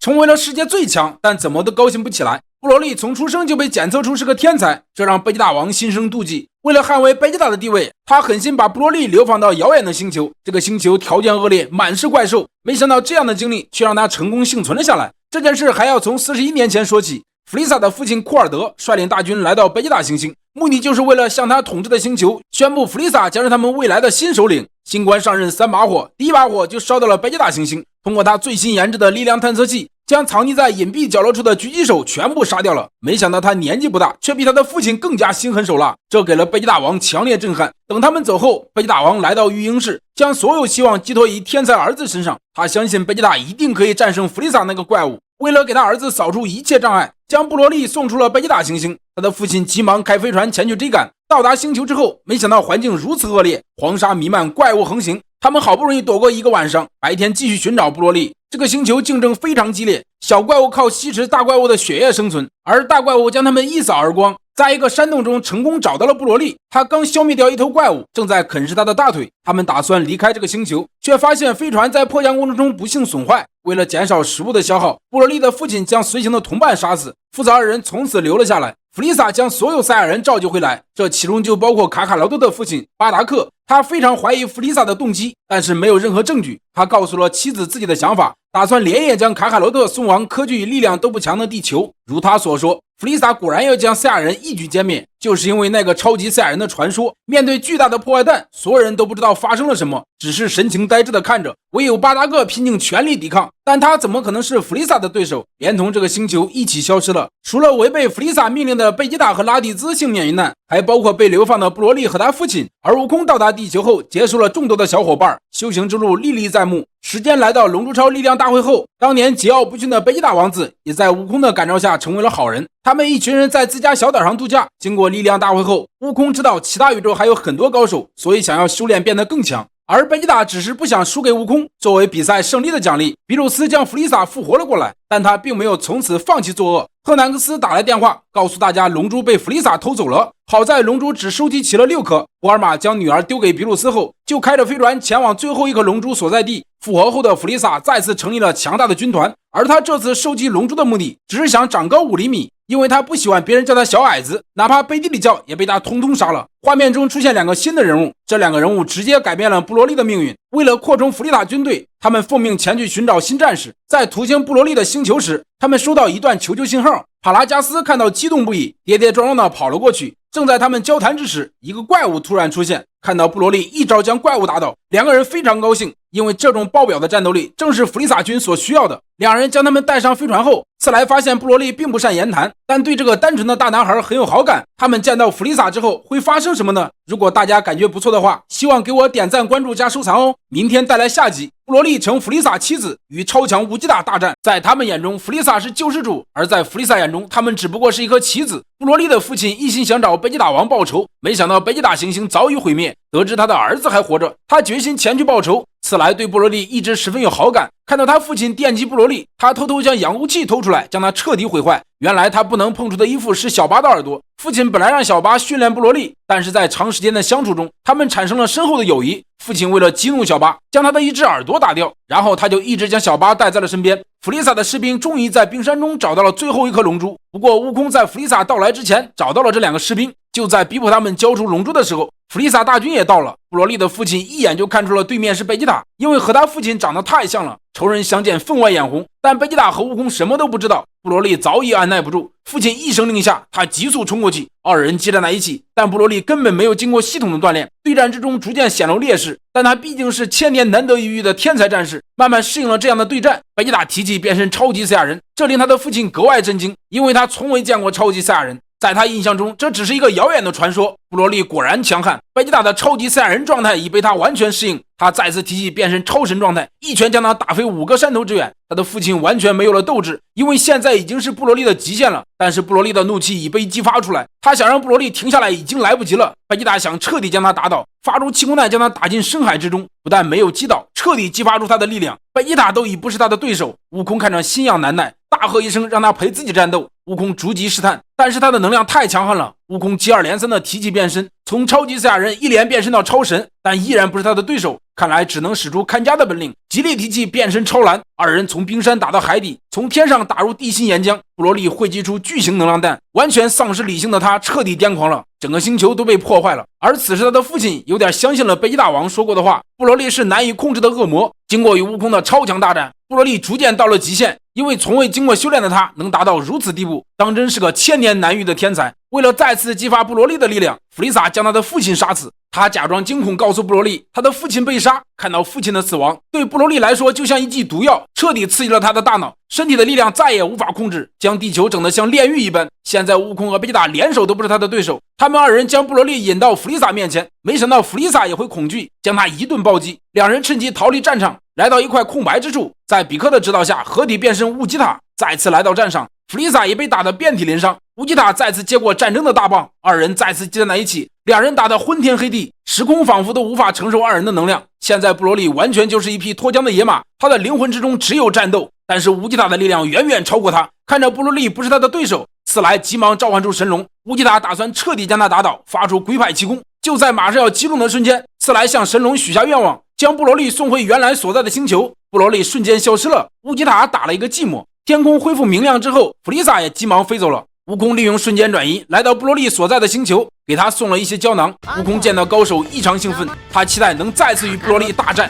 成为了世界最强，但怎么都高兴不起来。布罗利从出生就被检测出是个天才，这让贝吉塔王心生妒忌。为了捍卫贝吉塔的地位，他狠心把布罗利流放到遥远的星球。这个星球条件恶劣，满是怪兽。没想到这样的经历却让他成功幸存了下来。这件事还要从41年前说起。弗利萨的父亲库尔德率领大军来到贝吉塔行星，目的就是为了向他统治的星球宣布弗利萨将是他们未来的新首领。新官上任3把火，第一把火就烧到了贝吉塔行星。通过他最新研制的力量探测器，将藏匿在隐蔽角落处的狙击手全部杀掉了。没想到他年纪不大，却比他的父亲更加心狠手辣，这给了贝吉塔王强烈震撼。等他们走后，贝吉塔王来到育婴室，将所有希望寄托于天才儿子身上。他相信贝吉塔一定可以战胜弗利萨那个怪物。为了给他儿子扫除一切障碍，将布罗利送出了贝吉塔行星。他的父亲急忙开飞船前去追赶。到达星球之后，没想到环境如此恶劣，黄沙弥漫，怪物横行。他们好不容易躲过一个晚上，白天继续寻找布罗利。这个星球竞争非常激烈，小怪物靠吸食大怪物的血液生存，而大怪物将他们一扫而光。在一个山洞中成功找到了布罗利，他刚消灭掉一头怪物，正在啃食他的大腿。他们打算离开这个星球，却发现飞船在迫降过程中不幸损坏。为了减少食物的消耗，布罗利的父亲将随行的同伴杀死，父子二人从此留了下来。弗利萨将所有赛亚人召集回来，这其中就包括卡卡劳多的父亲巴达克。他非常怀疑弗利萨的动机，但是没有任何证据。他告诉了妻子自己的想法，打算连夜将卡卡罗特送往科技与力量都不强的地球。如他所说，弗利萨果然要将赛亚人一举歼灭，就是因为那个超级赛亚人的传说。面对巨大的破坏弹，所有人都不知道发生了什么，只是神情呆滞地看着。唯有巴达克拼尽全力抵抗，但他怎么可能是弗利萨的对手？连同这个星球一起消失了。除了违背弗利萨命令的贝吉塔和拉蒂兹幸免于难，还包括被流放的布罗利和他父亲。而悟空到达地球后，结束了众多的小伙伴，修行之路历历在目。时间来到龙珠超力量大会后，当年桀骜不驯的贝吉塔王子也在悟空的感召下成为了好人。他们一群人在自家小岛上度假。经过力量大会后，悟空知道其他宇宙还有很多高手，所以想要修炼变得更强。而贝吉塔只是不想输给悟空，作为比赛胜利的奖励，比鲁斯将弗利萨复活了过来，但他并没有从此放弃作恶。赫南克斯打来电话，告诉大家龙珠被弗利萨偷走了。好在龙珠只收集齐了6颗。博尔玛将女儿丢给比鲁斯后，就开着飞船前往最后一颗龙珠所在地。复活后的弗利萨再次成立了强大的军团，而他这次收集龙珠的目的只是想长高5厘米，因为他不喜欢别人叫他小矮子，哪怕背地里叫也被他通通杀了。画面中出现2个新的人物，这2个人物直接改变了布罗利的命运。为了扩充弗利塔军队，他们奉命前去寻找新战士。在途经布罗利的星球时，他们收到一段求救信号。帕拉加斯看到激动不已，跌跌撞撞地跑了过去。正在他们交谈之时，一个怪物突然出现，看到布罗利一招将怪物打倒。2个人非常高兴，因为这种爆表的战斗力正是弗利萨军所需要的。2人将他们带上飞船后，次来发现布罗利并不善言谈，但对这个单纯的大男孩很有好感。他们见到弗利萨之后会发生什么呢？如果大家感觉不错的话，希望给我点赞、关注加收藏哦。明天带来下集，布罗利成弗利萨妻子与超强无基塔大战。在他们眼中，弗利萨是救世主，而在弗利萨眼中，他们只不过是一颗棋子。布罗利的父亲一心想找贝吉塔王报仇，没想到贝吉塔行星早已毁灭。得知他的儿子还活着，他决心前去报仇。次来对布罗利一直十分有好感，看到他父亲惦记布罗利，他偷偷将氧雾器偷出来，将他彻底毁坏。原来他不能碰触的衣服是小巴的耳朵。父亲本来让小巴训练布罗利，但是在长时间的相处中，他们产生了深厚的友谊。父亲为了激怒小巴，将他的一只耳朵打掉，然后他就一直将小巴带在了身边。弗利萨的士兵终于在冰山中找到了最后一颗龙珠，不过悟空在弗利萨到来之前找到了这2个士兵。就在逼迫他们交出龙珠的时候，弗利萨大军也到了。布罗利的父亲一眼就看出了对面是贝吉塔，因为和他父亲长得太像了。仇人相见分外眼红，但贝吉塔和悟空什么都不知道。布罗利早已按耐不住，父亲一声令下，他急速冲过去，2人激战在一起。但布罗利根本没有经过系统的锻炼，对战之中逐渐显露劣势。但他毕竟是千年难得一遇的天才战士，慢慢适应了这样的对战。贝吉塔提起变身超级赛亚人，这令他的父亲格外震惊，因为他从未见过超级赛亚人。在他印象中，这只是一个遥远的传说。布罗利果然强悍，贝吉塔的超级赛亚人状态已被他完全适应。他再次提起变身超神状态，一拳将他打飞5个山头之远。他的父亲完全没有了斗志，因为现在已经是布罗利的极限了。但是布罗利的怒气已被激发出来，他想让布罗利停下来已经来不及了。贝吉塔想彻底将他打倒，发出气功弹将他打进深海之中，不但没有击倒，彻底激发出他的力量。贝吉塔都已不是他的对手。悟空看着心痒难耐，大喝一声让他陪自己战斗。悟空逐级试探，但是他的能量太强悍了，悟空接二连三的提起变身，从超级赛亚人一连变身到超神，但依然不是他的对手，看来只能使出看家的本领，极力提起变身超蓝。二人从冰山打到海底，从天上打入地心岩浆，布罗利汇集出巨型能量弹，完全丧失理性的他彻底癫狂了，整个星球都被破坏了。而此时他的父亲有点相信了贝吉大王说过的话，布罗利是难以控制的恶魔。经过与悟空的超强大战，布罗利逐渐到了极限，因为从未经过修炼的他能达到如此地步，当真是个千年难遇的天才。为了再次激发布罗利的力量，弗利萨将他的父亲杀死。他假装惊恐告诉布罗利他的父亲被杀，看到父亲的死亡，对布罗利来说就像一剂毒药，彻底刺激了他的大脑，身体的力量再也无法控制，将地球整得像炼狱一般。现在悟空和贝吉塔联手都不是他的对手，他们二人将布罗利引到弗利萨面前，没想到弗利萨也会恐惧，将他一顿暴击。两人趁机逃离战场，来到一块空白之处，在比克的指导下合体变身乌吉塔，再次来到战场。弗利萨也被打得遍体鳞伤，乌吉塔再次接过战争的大棒，二人再次站在一起，两人打得昏天黑地，时空仿佛都无法承受二人的能量。现在布罗利完全就是一匹脱缰的野马，他的灵魂之中只有战斗，但是乌吉塔的力量远远超过他，看着布罗利不是他的对手，刺来急忙召唤出神龙，乌吉塔打算彻底将他打倒，发出龟派气功。就在马上要击中的瞬间，刺来向神龙许下愿望，将布罗利送回原来所在的星球。布罗利瞬间消失了，乌吉塔打了一个寂寞。天空恢复明亮之后，弗利萨也急忙飞走了。悟空利用瞬间转移来到布罗利所在的星球，给他送了一些胶囊。悟空见到高手异常兴奋，他期待能再次与布罗利大战。